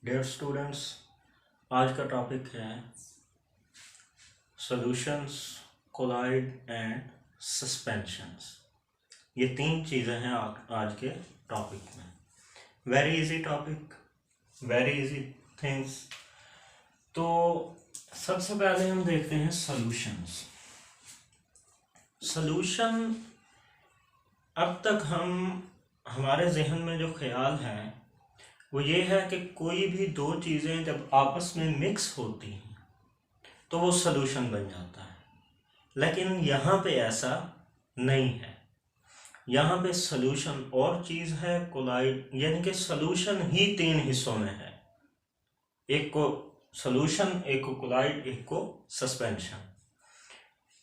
Dear students, आज का topic है सॉल्यूशंस, कोलाइड एंड सस्पेंशंस। ये तीन चीज़ें हैं आज के टॉपिक में। Very easy topic, very easy things. तो सबसे पहले हम देखते हैं सॉल्यूशंस। सॉल्यूशन, अब तक हमारे जहन में जो ख्याल है वो ये है कि कोई भी दो चीज़ें जब आपस में मिक्स होती हैं तो वो सॉल्यूशन बन जाता है। लेकिन यहाँ पे ऐसा नहीं है। यहाँ पे सॉल्यूशन और चीज़ है, कोलाइड यानी कि सॉल्यूशन ही तीन हिस्सों में है। एक को सॉल्यूशन, एक को कोलाइड, एक को सस्पेंशन।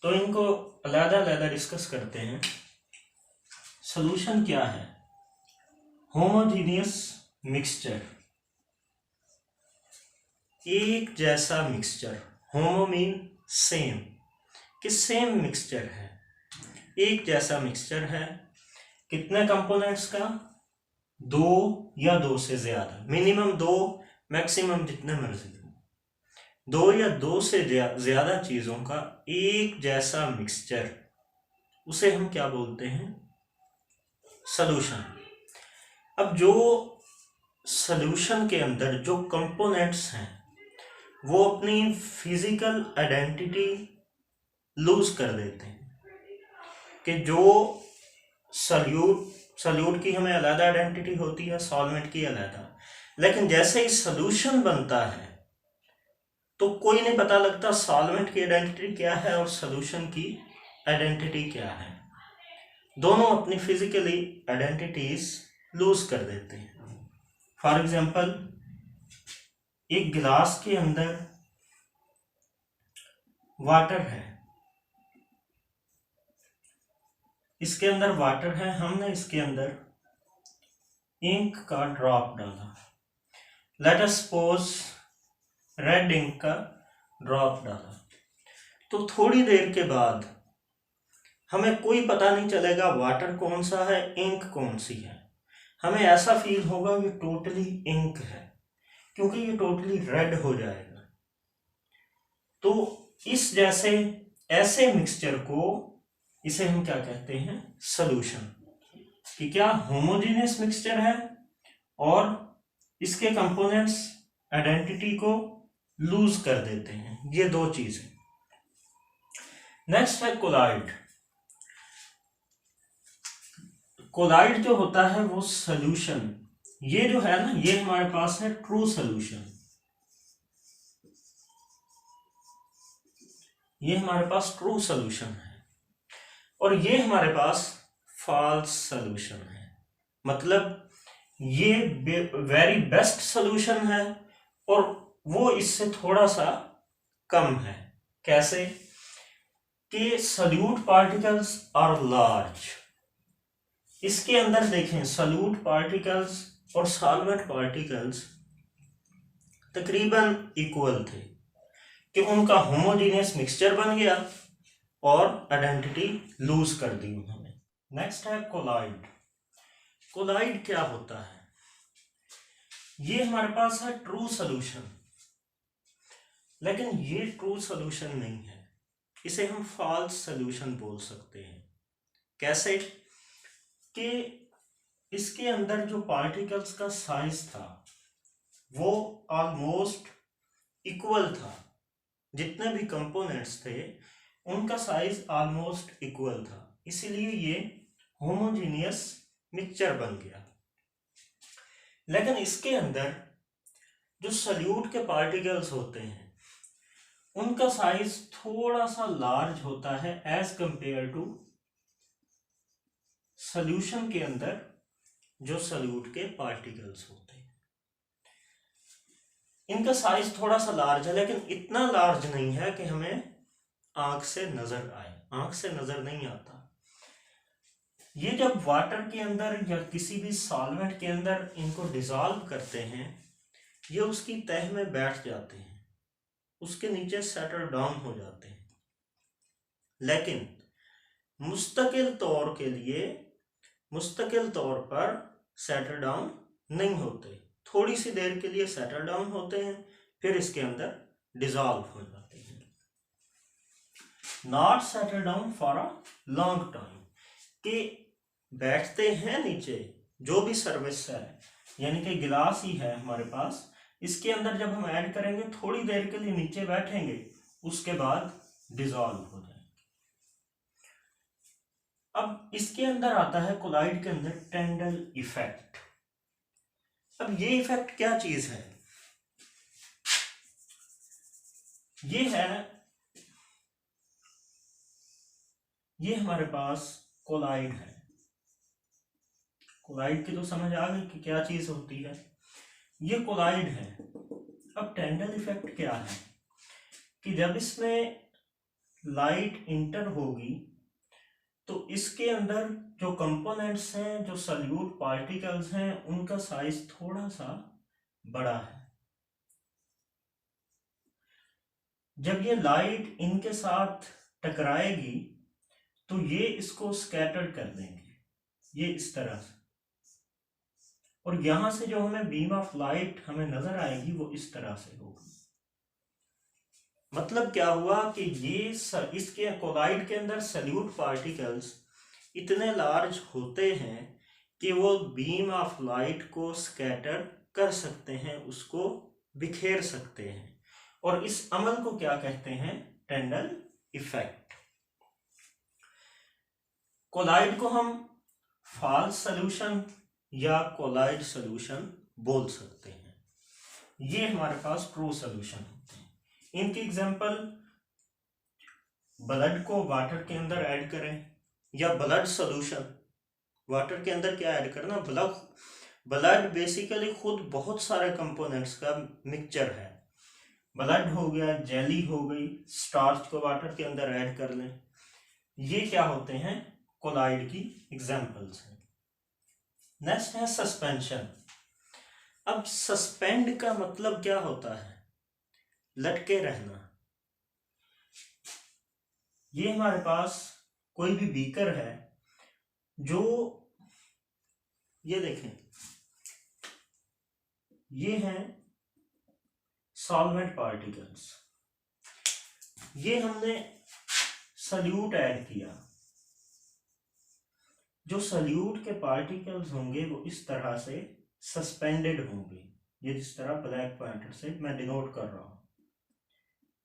तो इनको अलग-अलग डिस्कस करते हैं। सॉल्यूशन क्या है? होमोजीनियस मिक्सचर, एक जैसा मिक्सचर। होमो मीन सेम, कि सेम मिक्सचर है, एक जैसा मिक्सचर है। कितने कंपोनेंट्स का? दो या दो से ज्यादा, मिनिमम दो, मैक्सिमम जितने मर्जी दो या दो से ज्यादा चीजों का एक जैसा मिक्सचर, उसे हम क्या बोलते हैं? सॉल्यूशन। अब जो सॉल्यूशन के अंदर जो कंपोनेंट्स हैं वो अपनी फिजिकल आइडेंटिटी लूज कर देते हैं। कि जो सॉल्यूट की हमें अलग आइडेंटिटी होती है, सॉल्वेंट की अलग। लेकिन जैसे ही सॉल्यूशन बनता है तो कोई नहीं पता लगता सॉल्वेंट की आइडेंटिटी क्या है और सॉल्यूशन की आइडेंटिटी क्या है। दोनों अपनी फिजिकली आइडेंटिटीज लूज कर देते हैं। फॉर एग्जाम्पल, एक गिलास के अंदर वाटर है, इसके अंदर वाटर है, हमने इसके अंदर इंक का ड्रॉप डाला। Let us suppose red ink का ड्रॉप डाला। तो थोड़ी देर के बाद हमें कोई पता नहीं चलेगा वाटर कौन सा है, इंक कौन सी है। हमें ऐसा फील होगा कि टोटली इंक है, क्योंकि ये टोटली रेड हो जाएगा। तो इस जैसे ऐसे मिक्सचर को, इसे हम क्या कहते हैं? सॉल्यूशन। कि क्या होमोजेनियस मिक्सचर है और इसके कंपोनेंट्स आइडेंटिटी को लूज कर देते हैं। ये दो चीजें। नेक्स्ट है कोलाइड। कोलाइड जो होता है वो सॉल्यूशन, ये जो है ना, ये हमारे पास है ट्रू सॉल्यूशन, ये हमारे पास ट्रू सॉल्यूशन है। और ये हमारे पास फॉल्स सॉल्यूशन है। मतलब ये वेरी बेस्ट सॉल्यूशन है और वो इससे थोड़ा सा कम है। कैसे? कि सॉल्यूट पार्टिकल्स आर लार्ज। इसके अंदर देखें, सॉल्यूट पार्टिकल्स और सॉल्वेंट पार्टिकल्स तकरीबन इक्वल थे, कि उनका होमोजेनियस मिक्सचर बन गया और आइडेंटिटी लूज कर दी उन्होंने। नेक्स्ट है कोलाइड। कोलाइड क्या होता है? ये हमारे पास है ट्रू सॉल्यूशन, लेकिन ये ट्रू सॉल्यूशन नहीं है, इसे हम फॉल्स सॉल्यूशन बोल सकते हैं। कैसे? कि इसके अंदर जो पार्टिकल्स का साइज था वो ऑलमोस्ट इक्वल था। जितने भी कंपोनेंट्स थे उनका साइज ऑलमोस्ट इक्वल था, इसीलिए ये होमोजेनियस मिक्सचर बन गया। लेकिन इसके अंदर जो सॉल्यूट के पार्टिकल्स होते हैं उनका साइज थोड़ा सा लार्ज होता है एज कंपेयर टू सॉल्यूशन के अंदर जो सॉल्यूट के पार्टिकल्स होते हैं। इनका साइज थोड़ा सा लार्ज है, लेकिन इतना लार्ज नहीं है कि हमें आंख से नजर आए। आंख से नजर नहीं आता। ये जब वाटर के अंदर या किसी भी सॉल्वेंट के अंदर इनको डिसॉल्व करते हैं, ये उसकी तह में बैठ जाते हैं, उसके नीचे सेटल डाउन हो जाते हैं। लेकिन मुस्तकिल तौर पर सेटल डाउन नहीं होते। थोड़ी सी देर के लिए सेटल डाउन होते हैं, फिर इसके अंदर डिजॉल्व हो जाते हैं। Not settle down for a long time, कि बैठते हैं नीचे, जो भी सर्विस है, यानी कि गिलास ही है हमारे पास, इसके अंदर जब हम ऐड करेंगे थोड़ी देर के लिए नीचे बैठेंगे, उसके बाद डिजॉल्व हो जाएंगे। अब इसके अंदर आता है कोलाइड के अंदर टेंडल इफेक्ट। अब ये इफेक्ट क्या चीज है? ये हमारे पास कोलाइड है। कोलाइड की तो समझ आ गई कि क्या चीज होती है, ये कोलाइड है। अब टेंडल इफेक्ट क्या है कि जब इसमें लाइट इंटर होगी तो इसके अंदर जो कंपोनेंट्स हैं, जो सल्यूट पार्टिकल्स हैं, उनका साइज थोड़ा सा बड़ा है। जब ये लाइट इनके साथ टकराएगी तो ये इसको स्कैटर कर देंगे, ये इस तरह से, और यहां से जो हमें बीम ऑफ लाइट हमें नजर आएगी वो इस तरह से होगी। मतलब क्या हुआ कि इसके कोलाइड के अंदर सल्यूट पार्टिकल्स इतने लार्ज होते हैं कि वो बीम ऑफ लाइट को स्कैटर कर सकते हैं, उसको बिखेर सकते हैं, और इस अमल को क्या कहते हैं? टेंडल इफेक्ट। कोलाइड को हम फॉल्स सॉल्यूशन या कोलाइड सॉल्यूशन बोल सकते हैं। ये हमारे पास ट्रू सॉल्यूशन होते हैं। इनकी एग्जांपल, ब्लड को वाटर के अंदर ऐड करें, या ब्लड सॉल्यूशन, वाटर के अंदर क्या ऐड करना? ब्लड बेसिकली खुद बहुत सारे कंपोनेंट्स का मिक्सचर है। ब्लड हो गया, जेली हो गई, स्टार्च को वाटर के अंदर ऐड कर लें, ये क्या होते हैं? कोलाइड की एग्जांपल्स हैं। नेक्स्ट है सस्पेंशन। अब सस्पेंड का मतलब क्या होता है? लटके रहना। ये हमारे पास कोई भी बीकर है, जो ये देखें, ये हैं सॉल्वेंट पार्टिकल्स, ये हमने सल्यूट ऐड किया, जो सल्यूट के पार्टिकल्स होंगे वो इस तरह से सस्पेंडेड होंगे। ये जिस तरह ब्लैक पॉइंटर से मैं डिनोट कर रहा हूं,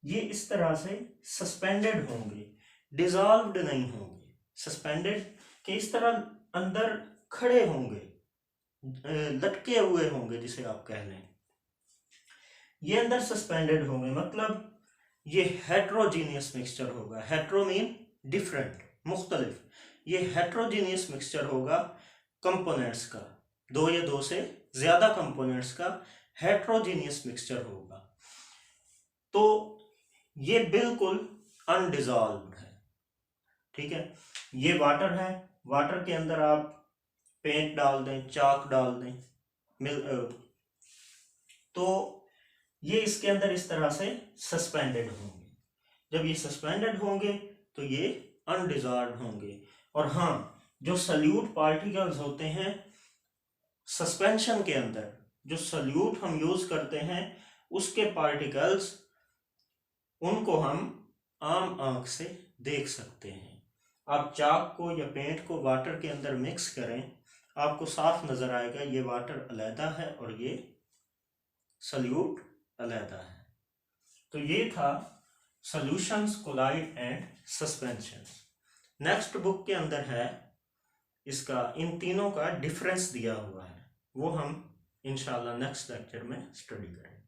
ये इस तरह से सस्पेंडेड होंगे, डिसॉल्व्ड नहीं होंगे। सस्पेंडेड के इस तरह अंदर खड़े होंगे, लटके हुए होंगे जिसे आप कह लें। ये अंदर सस्पेंडेड होंगे, मतलब ये हेट्रोजीनियस मिक्सचर होगा। हेट्रो मीन डिफरेंट, मुख्तलिफ। ये हेट्रोजीनियस मिक्सचर होगा कंपोनेंट्स का, दो या दो से ज्यादा कंपोनेंट्स का हेट्रोजीनियस मिक्सचर होगा। तो ये बिल्कुल अनडिजॉल्व्ड है, ठीक है। ये वाटर है, वाटर के अंदर आप पेंट डाल दें, चाक डाल दें, तो ये इसके अंदर इस तरह से सस्पेंडेड होंगे। जब ये सस्पेंडेड होंगे तो ये अनडिजॉल्व्ड होंगे। और हाँ, जो सल्यूट पार्टिकल्स होते हैं सस्पेंशन के अंदर, जो सल्यूट हम यूज करते हैं उसके पार्टिकल्स, उनको हम आम आंख से देख सकते हैं। आप चाक को या पेंट को वाटर के अंदर मिक्स करें, आपको साफ नजर आएगा ये वाटर अलहदा है और ये सल्यूट अलहदा है। तो ये था solutions, colloid and suspensions. Next book के अंदर है इसका, इन तीनों का डिफरेंस दिया हुआ है, वो हम इंशाल्लाह नेक्स्ट लेक्चर में स्टडी करेंगे।